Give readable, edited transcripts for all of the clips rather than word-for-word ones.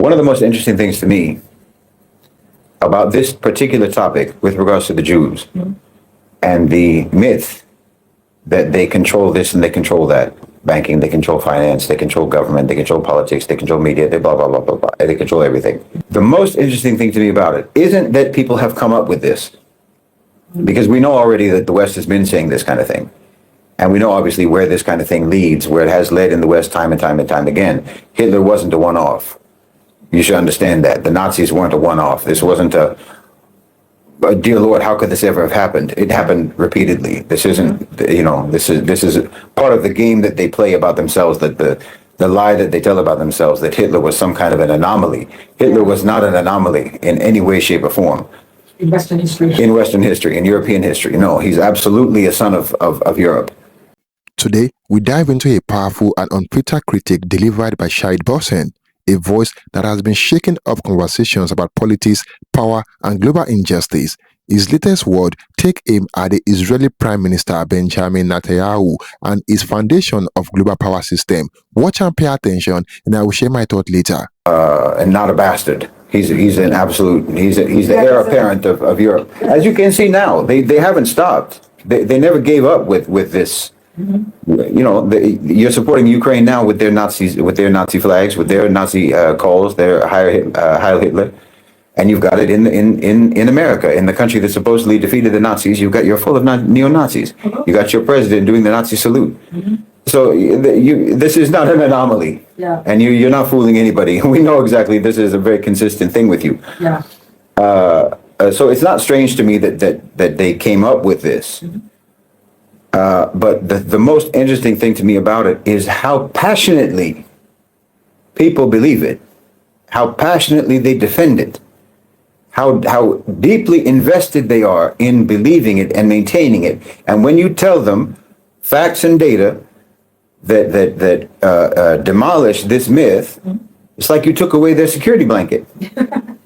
One of the most interesting things to me about this particular topic with regards to the Jews and the myth that they control this and they control that. Banking, they control finance, they control government, they control politics, they control media, they blah, blah, blah, blah, blah. They control everything. The most interesting thing to me about it isn't that people have come up with this, because we know already that the West has been saying this kind of thing. And we know obviously where this kind of thing leads, where it has led in the West time and time and time again. Hitler wasn't a one-off. You should understand that. The Nazis weren't a one-off. This wasn't a dear Lord, how could this ever have happened? It happened repeatedly. This isn't, this is part of the game that they play about themselves, that the lie that they tell about themselves, that Hitler was some kind of an anomaly. Hitler was not an anomaly in any way, shape, or form. In Western history. In Western history, in European history. No, he's absolutely a son of Europe. Today, we dive into a powerful and unfiltered critique delivered by Shahid Bolsen, a voice that has been shaking up conversations about politics, power, and global injustice. His latest word take aim at the Israeli Prime Minister Benjamin Netanyahu and his foundation of global power system. Watch and pay attention, and I will share my thought later. And not a bastard. He's an absolute. He's the heir apparent of Europe. As you can see now, they haven't stopped. They never gave up with this. You're supporting Ukraine now with their Nazis, with their Nazi flags, with their Nazi calls, their Heil Hitler, and you've got it in America, in the country that supposedly defeated the Nazis. You're full of neo-Nazis. You got your president doing the Nazi salute. So this is not an anomaly, and you're not fooling anybody. We know exactly this is a very consistent thing with you. So it's not strange to me that they came up with this. But the most interesting thing to me about it is how passionately people believe it, how passionately they defend it, how deeply invested they are in believing it and maintaining it. And when you tell them facts and data that demolish this myth, it's like you took away their security blanket.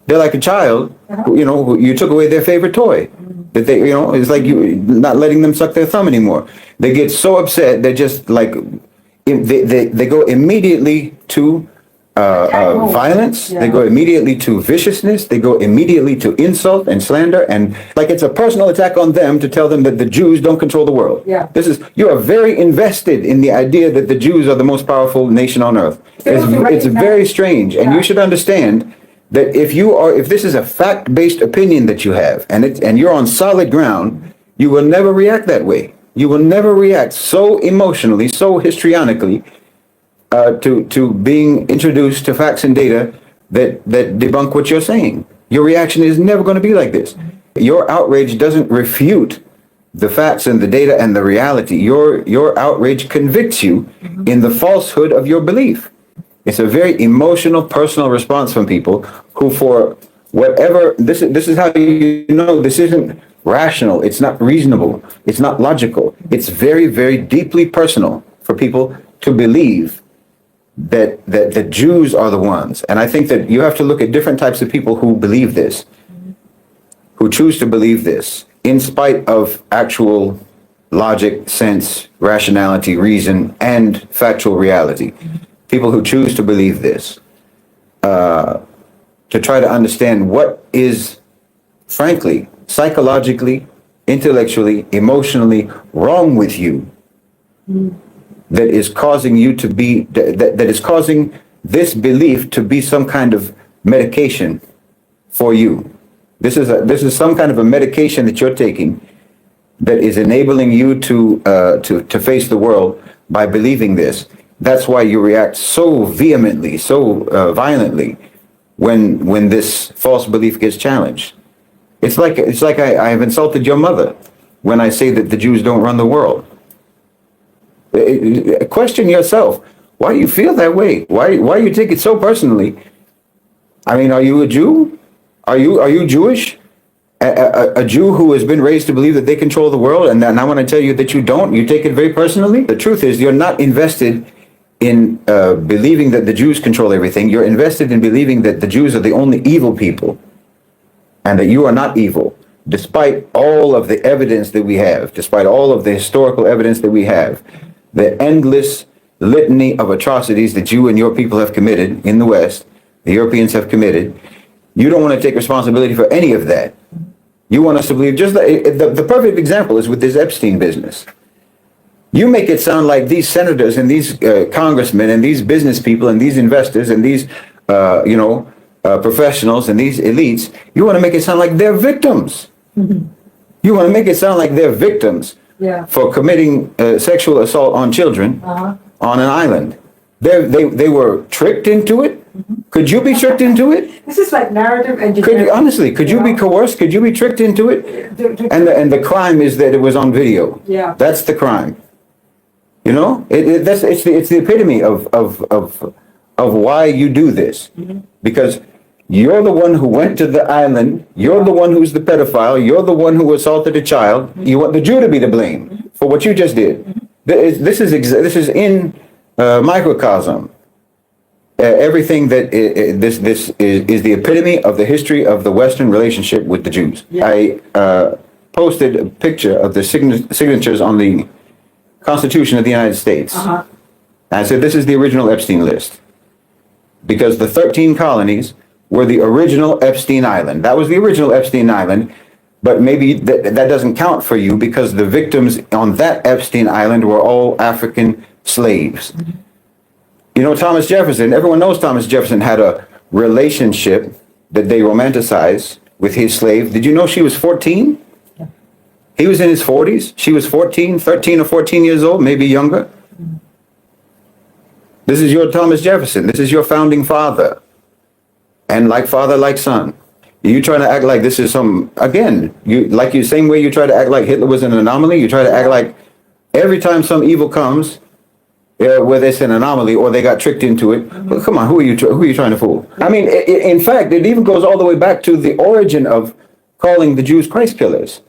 They're like a child, who you took away their favorite toy. That they, it's like you not letting them suck their thumb anymore. They get so upset, they're just like, they go immediately to violence. They go immediately to viciousness. They go immediately to insult and slander, and like it's a personal attack on them to tell them that the Jews don't control the world. You are very invested in the idea that the Jews are the most powerful nation on earth. It's very strange, and you should understand that if this is a fact-based opinion that you have, and you're on solid ground, you will never react that way. You will never react so emotionally, so histrionically, to being introduced to facts and data that debunk what you're saying. Your reaction is never going to be like this. Your outrage doesn't refute the facts and the data and the reality. Your outrage convicts you in the falsehood of your belief. It's a very emotional, personal response from people who, for whatever, this is how you know this isn't rational, it's not reasonable, it's not logical. It's very, very deeply personal for people to believe that the Jews are the ones. And I think that you have to look at different types of people who believe this, who choose to believe this, in spite of actual logic, sense, rationality, reason, and factual reality. People who choose to believe this, to try to understand what is, frankly, psychologically, intellectually, emotionally wrong with you, that is causing you to be, that is causing this belief to be some kind of medication for you. This is some kind of a medication that you're taking that is enabling you to face the world by believing this. That's why you react so vehemently, so violently when this false belief gets challenged. It's like I have insulted your mother when I say that the Jews don't run the world. Question yourself. Why do you feel that way? Why you take it so personally? I mean, are you a Jew? Are you Jewish? A Jew who has been raised to believe that they control the world, and I want to tell you that you don't. You take it very personally. The truth is, you're not invested in believing that the Jews control everything. You're invested in believing that the Jews are the only evil people, and that you are not evil, despite all of the evidence that we have, despite all of the historical evidence that we have, the endless litany of atrocities that you and your people have committed in the West, the Europeans have committed. You don't want to take responsibility for any of that. You want us to believe just the perfect example is with this Epstein business. You make it sound like these senators and these congressmen and these business people and these investors and these professionals and these elites. You want to make it sound like they're victims. You want to make it sound like they're victims for committing sexual assault on children on an island. They were tricked into it. Could you be tricked into it? This is like narrative engineering. Honestly, could you be coerced? Could you be tricked into it? And the crime is that it was on video. Yeah. That's the crime. You know, it's the epitome of why you do this, because you're the one who went to the island. You're the one who's the pedophile. You're the one who assaulted a child. You want the Jew to be to blame for what you just did. This is in microcosm. Everything that this is the epitome of the history of the Western relationship with the Jews. Yeah. I posted a picture of the signatures on the Constitution of the United States. I said, this is the original Epstein list. Because the 13 colonies were the original Epstein Island. That was the original Epstein Island, but maybe that doesn't count for you because the victims on that Epstein Island were all African slaves. You know, Thomas Jefferson, everyone knows Thomas Jefferson had a relationship that they romanticized with his slave. Did you know she was 14? He was in his 40s. She was 13 or 14 years old, maybe younger. This is your Thomas Jefferson. This is your founding father. And like father, like son. You trying to act like this is same way you try to act like Hitler was an anomaly. You try to act like every time some evil comes, whether it's an anomaly or they got tricked into it. Well, come on, who are you trying to fool? I mean, in fact, it even goes all the way back to the origin of calling the Jews Christ killers.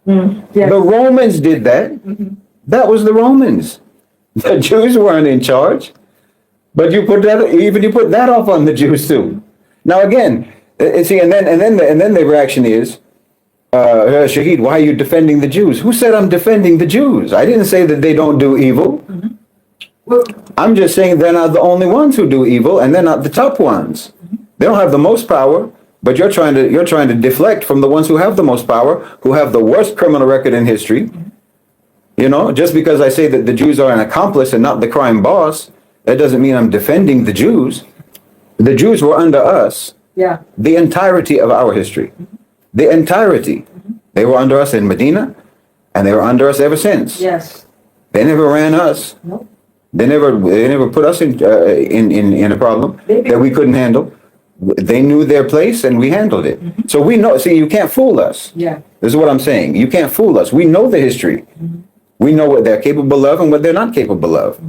Yes. The Romans did that. That was the Romans. The Jews weren't in charge. But you put that off on the Jews too. Now again, see, and then the reaction is, Shahid, why are you defending the Jews? Who said I'm defending the Jews? I didn't say that they don't do evil. Well, I'm just saying they're not the only ones who do evil, and they're not the top ones. They don't have the most power, but you're trying to deflect from the ones who have the most power, who have the worst criminal record in history. You know, just because I say that the Jews are an accomplice and not the crime boss, that doesn't mean I'm defending the Jews. The Jews were under us. Yeah. The entirety of our history. The entirety. They were under us in Medina, and they were under us ever since. Yes. They never ran us. Nope. They never put us in a problem that we couldn't handle. They knew their place, and we handled it. So we know. See, you can't fool us. Yeah. This is what I'm saying. You can't fool us. We know the history. We know what they're capable of and what they're not capable of.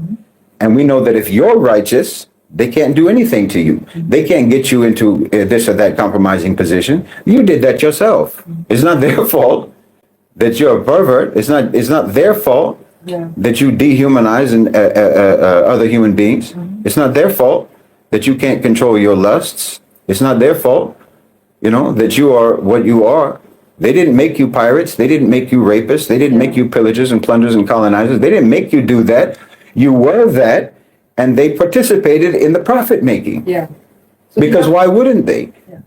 And we know that if you're righteous, they can't do anything to you. They can't get you into this or that compromising position. You did that yourself. It's not their fault that you're a pervert. It's not their fault that you dehumanize other human beings. It's not their fault that you can't control your lusts. It's not their fault, that you are what you are. They didn't make you pirates. They didn't make you rapists. They didn't make you pillagers and plunderers and colonizers. They didn't make you do that. You were that, and they participated in the profit making. Yeah. So because why wouldn't they? Yeah.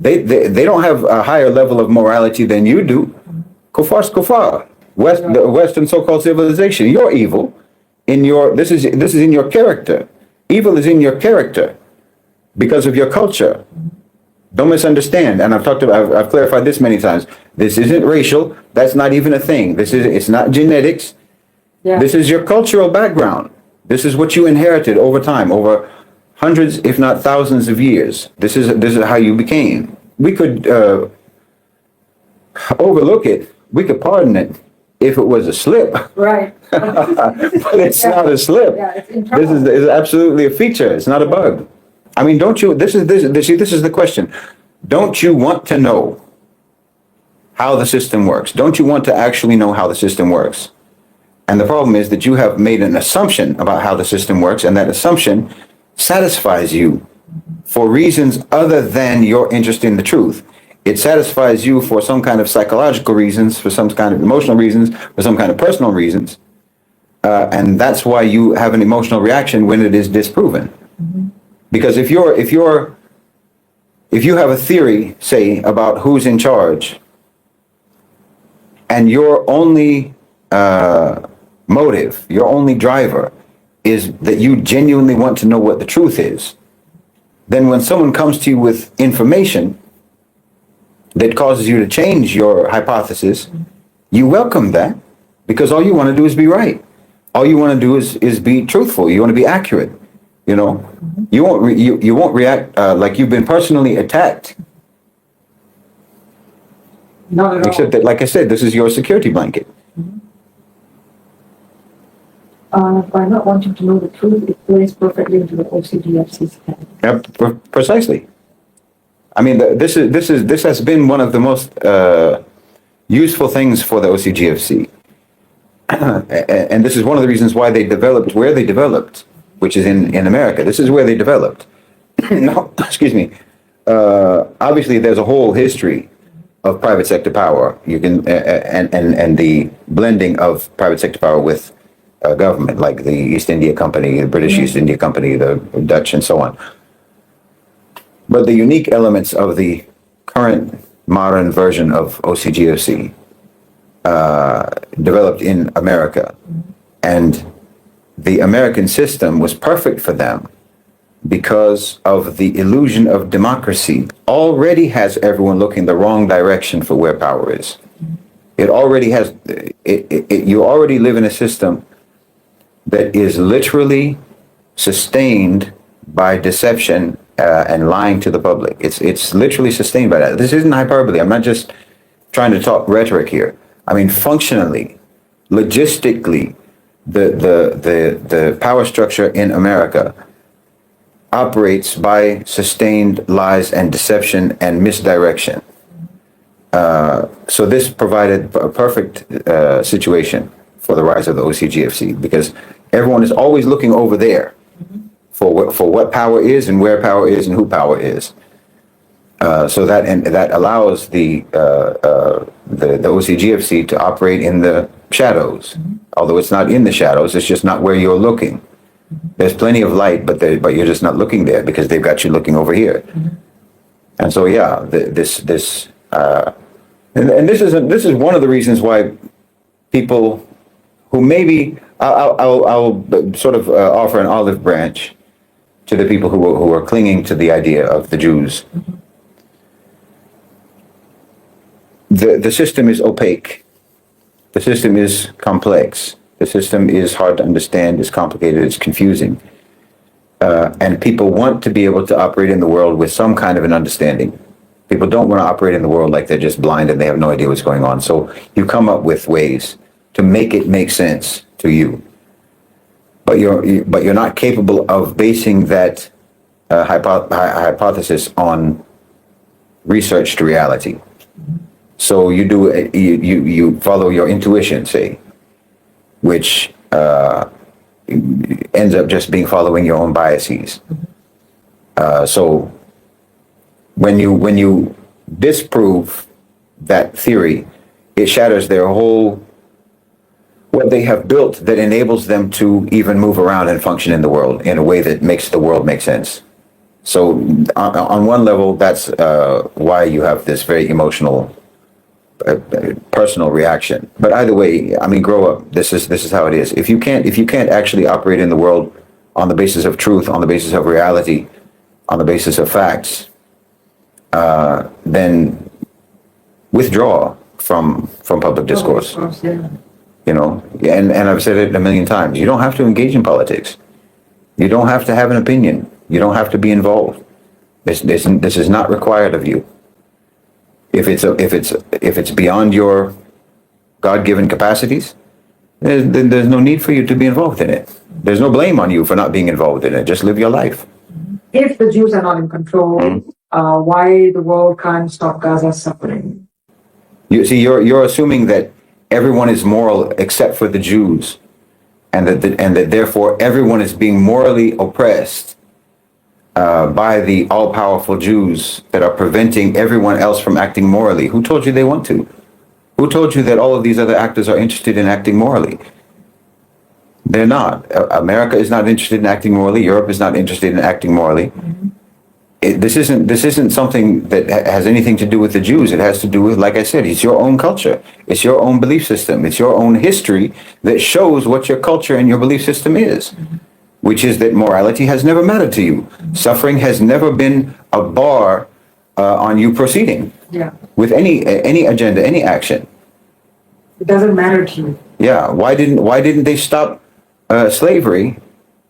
They don't have a higher level of morality than you do. Kufar's kufar. The Western so-called civilization. You're evil. This is in your character. Evil is in your character because of your culture. Don't misunderstand. And I've clarified this many times. This isn't racial. That's not even a thing. It's not genetics. Yeah. This is your cultural background. This is what you inherited over time, over hundreds, if not thousands of years. This is how you became. We could overlook it. We could pardon it if it was a slip. Right. But it's not a slip. Yeah, it's this is absolutely a feature. It's not a bug. I mean, don't you? This is the question. Don't you want to know how the system works? Don't you want to actually know how the system works? And the problem is that you have made an assumption about how the system works, and that assumption satisfies you for reasons other than your interest in the truth. It satisfies you for some kind of psychological reasons, for some kind of emotional reasons, for some kind of personal reasons. And that's why you have an emotional reaction when it is disproven. Because if you're if you have a theory, say, about who's in charge, and your only motive, your only driver, is that you genuinely want to know what the truth is, then when someone comes to you with information that causes you to change your hypothesis, you welcome that, because all you want to do is be right. All you want to do is be truthful. You want to be accurate. You know, you won't react like you've been personally attacked. Not at all. Except that, like I said, this is your security blanket. By not wanting to know the truth, it plays perfectly into the OCGFC's hand. Precisely. I mean, this has been one of the most useful things for the OCGFC, and this is one of the reasons why they developed where they developed, which is in America. This is where they developed. No, excuse me. Obviously, there's a whole history of private sector power. You can and the blending of private sector power with government, like the East India Company, the British East India Company, the Dutch, and so on. But the unique elements of the current modern version of OCGFC developed in America, and the American system was perfect for them because of the illusion of democracy already has everyone looking the wrong direction for where power is. It already has, you already live in a system that is literally sustained by deception and lying to the public. It's literally sustained by that. This isn't hyperbole. I'm not just trying to talk rhetoric here. I mean, functionally, logistically, the power structure in America operates by sustained lies and deception and misdirection. So this provided a perfect situation for the rise of the OCGFC, because everyone is always looking over there for what power is and where power is and who power is. So that allows the OCGFC to operate in the shadows. Although it's not in the shadows, it's just not where you're looking. There's plenty of light, but you're just not looking there because they've got you looking over here. And so, yeah, this is one of the reasons why people who maybe I'll sort of offer an olive branch to the people who are clinging to the idea of the Jews. The system is opaque. The system is complex. The system is hard to understand, it's complicated, it's confusing. And people want to be able to operate in the world with some kind of an understanding. People don't want to operate in the world like they're just blind and they have no idea what's going on. So you come up with ways to make it make sense to you. But you're not capable of basing that hypothesis on researched reality. So you follow your intuition, say, which ends up just being following your own biases. So when you disprove that theory, it shatters their whole, what they have built that enables them to even move around and function in the world in a way that makes the world make sense. So on one level, that's why you have this very emotional, personal reaction. But either way, I mean, grow up. This is how it is. If you can't actually operate in the world on the basis of truth, on the basis of reality, on the basis of facts, then withdraw from public discourse. You know, and I've said it a million times. You don't have to engage in politics. You don't have to have an opinion. You don't have to be involved. This is not required of you. If it's beyond your God-given capacities, there's no need for you to be involved in it. There's no blame on you for not being involved in it. Just live your life. If the Jews are not in control, why the world can't stop Gaza suffering? You see, you're assuming that everyone is moral except for the Jews, and that therefore everyone is being morally oppressed by the all-powerful Jews that are preventing everyone else from acting morally. Who told you they want to? Who told you that all of these other actors are interested in acting morally? They're not. America is not interested in acting morally. Europe is not interested in acting morally. this isn't something that has anything to do with the Jews. It has to do with, like I said, it's your own culture. It's your own belief system. It's your own history that shows what your culture and your belief system is, which is that morality has never mattered to you. Suffering has never been a bar on you proceeding with any agenda, any action. It doesn't matter to you. Yeah. Why didn't they stop slavery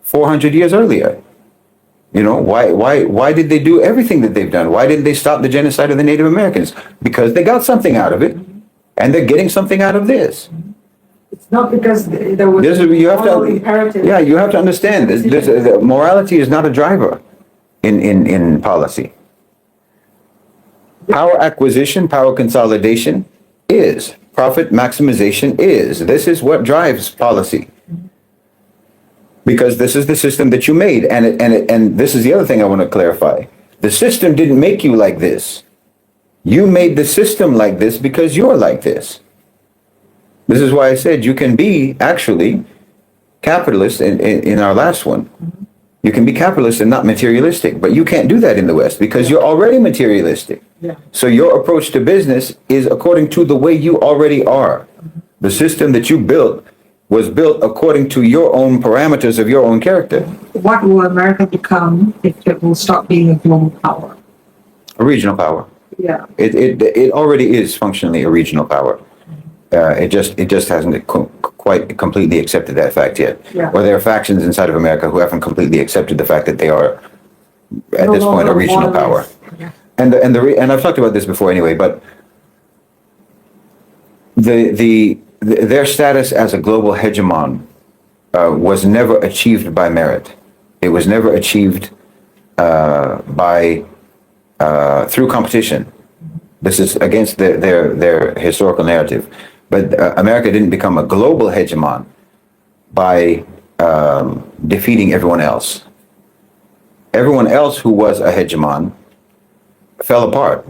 400 years earlier? You know, why did they do everything that they've done? Why didn't they stop the genocide of the Native Americans? Because they got something out of it, and they're getting something out of this. It's not because there was You have moral to, imperative. yeah, you have to understand this. Morality is not a driver in policy. Power acquisition, power consolidation is. Profit maximization is. This is what drives policy. Because this is the system that you made, and this is the other thing I want to clarify. The system didn't make you like this. You made the system like this because you're like this. This is why I said you can be actually capitalist in our last one. You can be capitalist and not materialistic, but you can't do that in the West because you're already materialistic. Yeah. So your approach to business is according to the way you already are. The system that you built was built according to your own parameters of your own character. What will America become if it will stop being a global power? A regional power. Yeah. It already is functionally a regional power. It just hasn't quite completely accepted that fact yet. Yeah. Or there are factions inside of America who haven't completely accepted the fact that they are at No this point a longer regional power. monolith. Yeah. And I've talked about this before anyway, but their status as a global hegemon was never achieved by merit. It was never achieved through competition. This is against their historical narrative. But America didn't become a global hegemon by defeating everyone else. Everyone else who was a hegemon fell apart.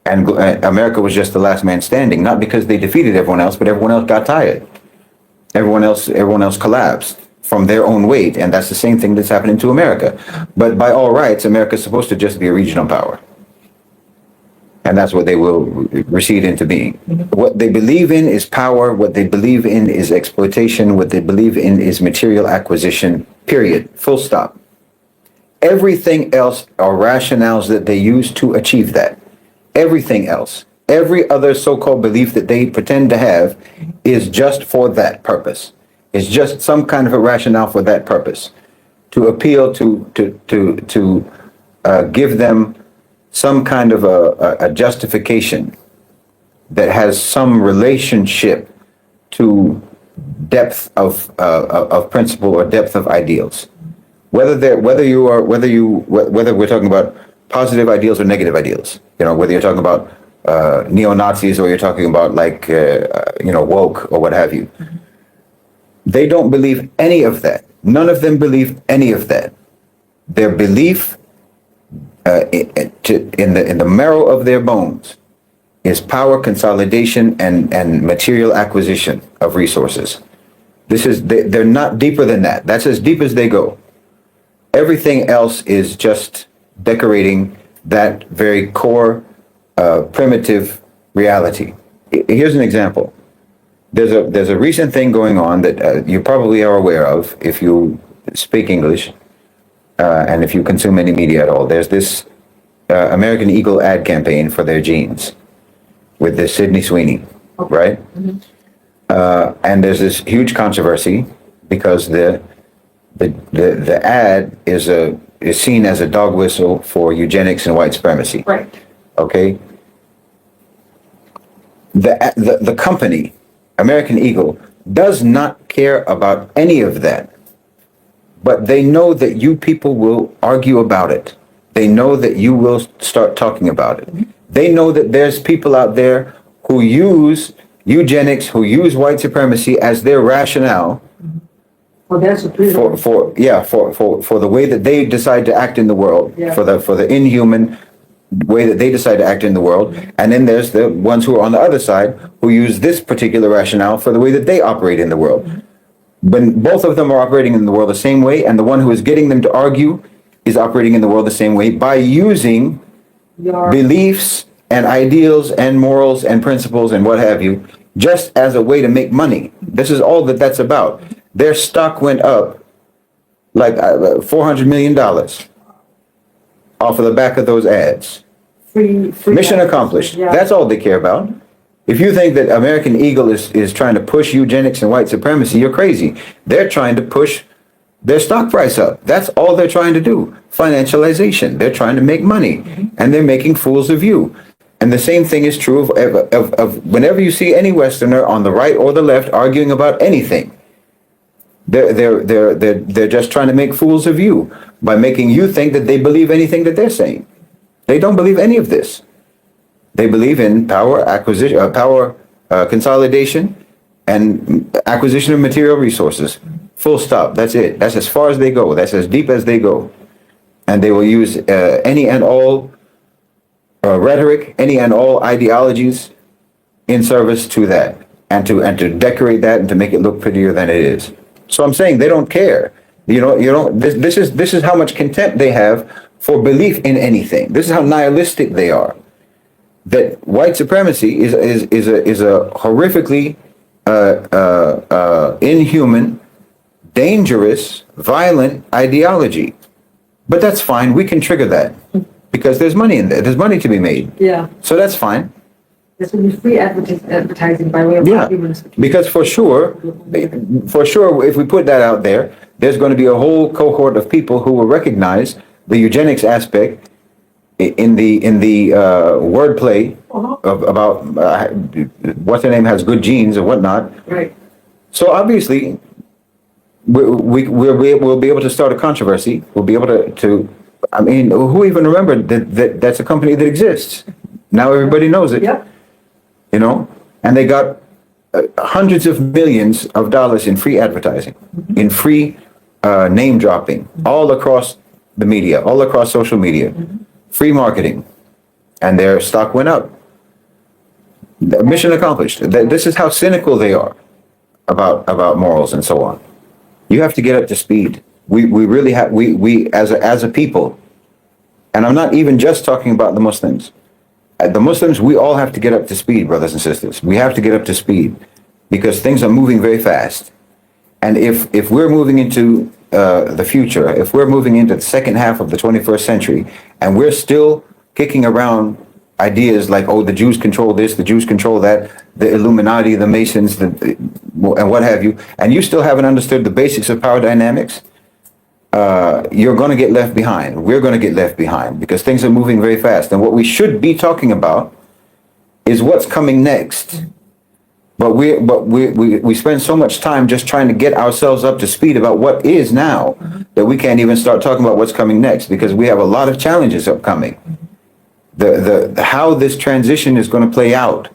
And America was just the last man standing, not because they defeated everyone else, but everyone else got tired. Everyone else collapsed from their own weight, and that's the same thing that's happening to America. But by all rights, America is supposed to just be a regional power. And that's what they will recede into being. What they believe in is power. What they believe in is exploitation. What they believe in is material acquisition, period. Full stop. Everything else are rationales that they use to achieve that. Everything else, every other so-called belief that they pretend to have is just for that purpose. It's just some kind of a rationale for that purpose, to appeal to give them some kind of a justification that has some relationship to depth of principle or depth of ideals. Whether we're talking about positive ideals or negative ideals, whether you're talking about neo-Nazis or you're talking about woke or what have you. They don't believe any of that. None of them believe any of that. Their belief in the marrow of their bones is power consolidation and material acquisition of resources. They're not deeper than that. That's as deep as they go. Everything else is just decorating that very core primitive reality. Here's an example. There's a recent thing going on that you probably are aware of if you speak English and if you consume any media at all. There's this American Eagle ad campaign for their jeans with this Sydney Sweeney, right? Mm-hmm. And there's this huge controversy because the ad is seen as a dog whistle for eugenics and white supremacy. Right. Okay. The company, American Eagle, does not care about any of that. But they know that you people will argue about it. They know that you will start talking about it. Mm-hmm. They know that there's people out there who use eugenics, who use white supremacy as their rationale for the way that they decide to act in the world, for the inhuman way that they decide to act in the world. And then there's the ones who are on the other side who use this particular rationale for the way that they operate in the world. But both of them are operating in the world the same way, and the one who is getting them to argue is operating in the world the same way by using Your beliefs and ideals and morals and principles and what have you, just as a way to make money. This is all that that's about. Their stock went up like $400 million off of the back of those ads. free Mission access. accomplished. Yeah. That's all they care about. If you think that American Eagle is trying to push eugenics and white supremacy, you're crazy. They're trying to push their stock price up. That's all they're trying to do. Financialization. They're trying to make money, and they're making fools of you. And the same thing is true of whenever you see any Westerner on the right or the left arguing about anything. They're just trying to make fools of you by making you think that they believe anything that they're saying. They don't believe any of this. They believe in power acquisition, consolidation, and acquisition of material resources. Full stop. That's it. That's as far as they go. That's as deep as they go. And they will use any and all rhetoric, any and all ideologies in service to that, and to decorate that and to make it look prettier than it is. So I'm saying they don't care. This is how much contempt they have for belief in anything. This is how nihilistic they are. That white supremacy is a horrifically inhuman, dangerous, violent ideology. But that's fine. We can trigger that because there's money in there. There's money to be made. Yeah. So that's fine. This will be free advertising by way of Yeah. arguments. Because for sure, if we put that out there, there's going to be a whole cohort of people who will recognize the eugenics aspect in the wordplay about what's her name has good genes or whatnot. Right. So obviously, we'll be able to start a controversy. We'll be able to I mean, who even remembered that that's a company that exists? Now everybody knows it. Yep. You know, and they got hundreds of millions of dollars in free advertising, in free name dropping, all across the media, all across social media, free marketing, and their stock went up. The mission accomplished. This is how cynical they are about morals and so on. You have to get up to speed. We really have, we as a people, and I'm not even just talking about the Muslims. The Muslims, we all have to get up to speed, brothers and sisters. We have to get up to speed because things are moving very fast. And if we're moving into the future, if we're moving into the second half of the 21st century, and we're still kicking around ideas like, oh, the Jews control this, the Jews control that, the Illuminati, the Masons, and what have you, and you still haven't understood the basics of power dynamics, you're going to get left behind. We're going to get left behind because things are moving very fast. And what we should be talking about is what's coming next. But we spend so much time just trying to get ourselves up to speed about what is now that we can't even start talking about what's coming next because we have a lot of challenges upcoming. The how this transition is going to play out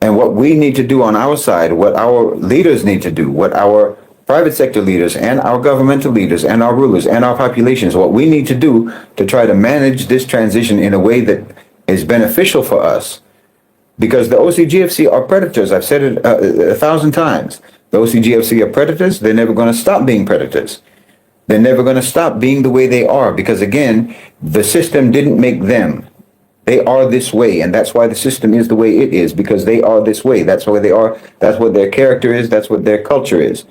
and what we need to do on our side, what our leaders need to do, what our private sector leaders and our governmental leaders and our rulers and our populations, what we need to do to try to manage this transition in a way that is beneficial for us. Because the OCGFC are predators. I've said it 1,000 times. The OCGFC are predators. They're never going to stop being predators. They're never going to stop being the way they are because, again, the system didn't make them. They are this way, and that's why the system is the way it is, because they are this way. That's why they are. That's what their character is. That's what their culture is.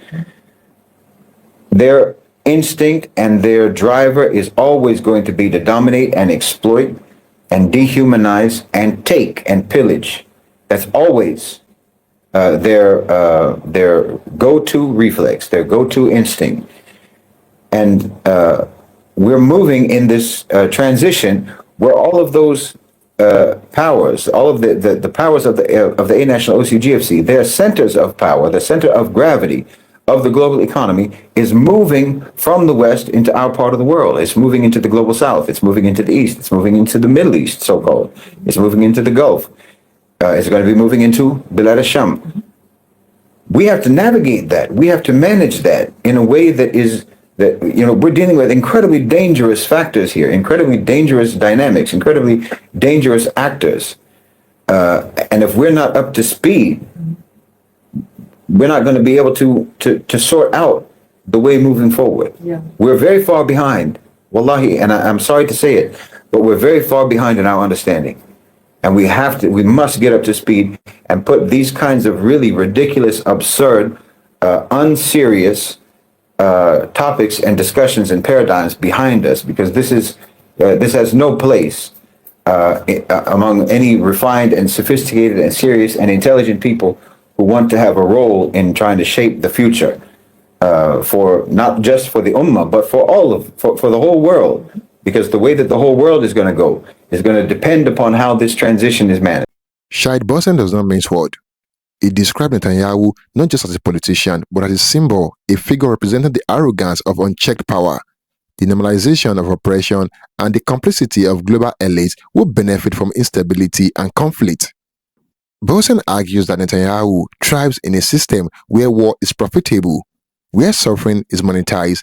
Their instinct and their driver is always going to be to dominate and exploit and dehumanize and take and pillage. That's always their go-to reflex, their go-to instinct. And we're moving in this transition where all of those powers, all of the powers of the A-National OCGFC, their centers of power, the center of gravity of the global economy is moving from the West into our part of the world. It's moving into the global South. It's moving into the East. It's moving into the Middle East, so-called. It's moving into the Gulf. It's going to be moving into Bilad al-Sham. We have to navigate that. We have to manage that in a way that is, that, you know, we're dealing with incredibly dangerous factors here, incredibly dangerous dynamics, incredibly dangerous actors. And if we're not up to speed, we're not going to be able to sort out the way moving forward. Yeah. We're very far behind Wallahi, and I'm sorry to say it, but we're very far behind in our understanding. And we must get up to speed and put these kinds of really ridiculous, absurd, unserious topics and discussions and paradigms behind us, because this has no place among any refined and sophisticated and serious and intelligent people who want to have a role in trying to shape the future for not just for the ummah, but for for the whole world. Because the way that the whole world is going to go is going to depend upon how this transition is managed. Shahid Bolsen does not mince words. He described Netanyahu not just as a politician, but as a symbol, a figure representing the arrogance of unchecked power, the normalization of oppression, and the complicity of global elites who benefit from instability and conflict. Bolsen argues that Netanyahu thrives in a system where war is profitable, where suffering is monetized,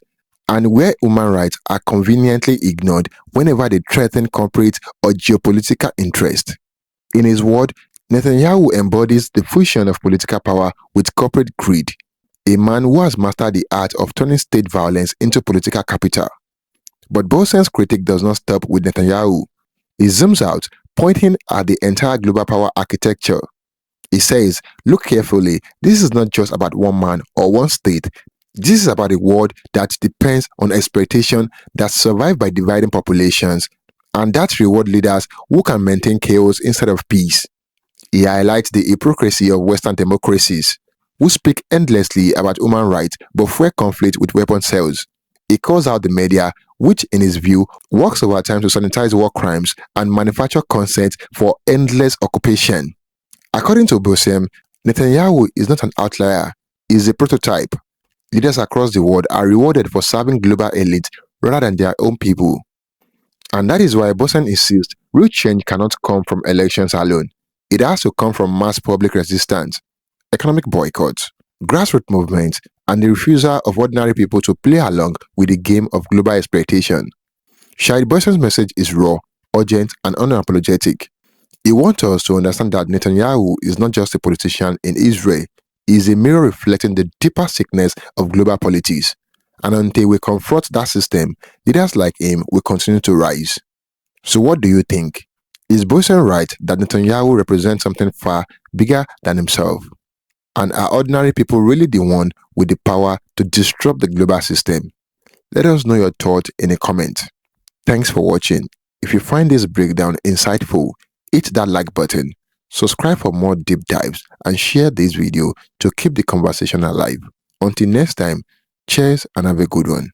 and where human rights are conveniently ignored whenever they threaten corporate or geopolitical interest. In his word, Netanyahu embodies the fusion of political power with corporate greed, a man who has mastered the art of turning state violence into political capital. But Bolsen's critique does not stop with Netanyahu. He zooms out, pointing at the entire global power architecture. He says, look carefully, this is not just about one man or one state. This is about a world that depends on exploitation, that survives by dividing populations, and that reward leaders who can maintain chaos instead of peace. He highlights the hypocrisy of Western democracies, who speak endlessly about human rights but fuel conflict with weapon sales. He calls out the media, which in his view works overtime to sanitize war crimes and manufacture consent for endless occupation. According to Bolsen, Netanyahu is not an outlier, he is a prototype. Leaders across the world are rewarded for serving global elites rather than their own people. And that is why Bolsen insists real change cannot come from elections alone. It has to come from mass public resistance, economic boycotts, grassroots movements, and the refusal of ordinary people to play along with the game of global exploitation. Shahid Bolsen's message is raw, urgent, and unapologetic. He wants us to understand that Netanyahu is not just a politician in Israel. He is a mirror reflecting the deeper sickness of global politics. And until we confront that system, leaders like him will continue to rise. So what do you think? Is Bolsen right that Netanyahu represents something far bigger than himself? And are ordinary people really the one with the power to disrupt the global system? Let us know your thoughts in a comment. Thanks for watching. If you find this breakdown insightful, hit that like button, subscribe for more deep dives, and share this video to keep the conversation alive. Until next time, cheers and have a good one.